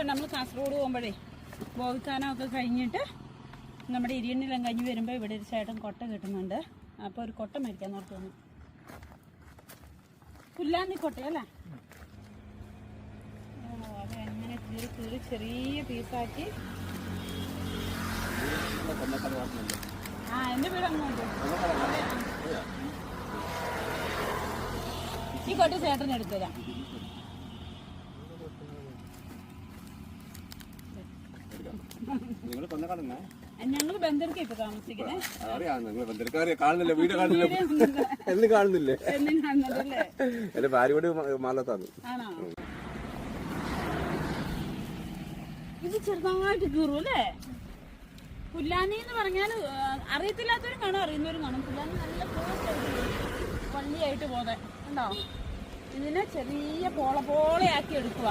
നമ്മൾ കാസർഗോഡ് പോകുമ്പോഴേ ബോവിക്കാനമൊക്കെ കഴിഞ്ഞിട്ട് നമ്മുടെ ഇരിയണ്ണിലും കഴിഞ്ഞ് വരുമ്പോൾ ഇവിടെ ഒരു ചേട്ടൻ കൊട്ട കിട്ടുന്നുണ്ട്. അപ്പോൾ ഒരു കൊട്ട മേടിക്കാൻ നോക്കുന്നു. പുല്ലാന്നി കൊട്ടയല്ലേ? ഓ, അത് എങ്ങനെ കീറി ചെറിയ പീസാക്കി. എന്റെ വീട് അങ്ങോട്ട്. ഈ കൊട്ട ചേട്ടൻ എടുത്തരാം. ഞങ്ങള് ബന്ധർക്ക് ഇപ്പൊ താമസിക്കുന്നേ. എന്റെ ഭാര്യയോട് മാലത്താണ്. ആണോ? ഇത് ചെറുതായിട്ട് കീറും അല്ലേ? പുല്ലാനി എന്ന് പറഞ്ഞാൽ അറിയത്തില്ലാത്തവരും കാണും, അറിയുന്നവരും കാണും. പുല്ലാനി നല്ല വള്ളിയായിട്ട് പോന്നെ ഉണ്ടോ? ഇതിനെ ചെറിയ പോളയാക്കി എടുക്കുക.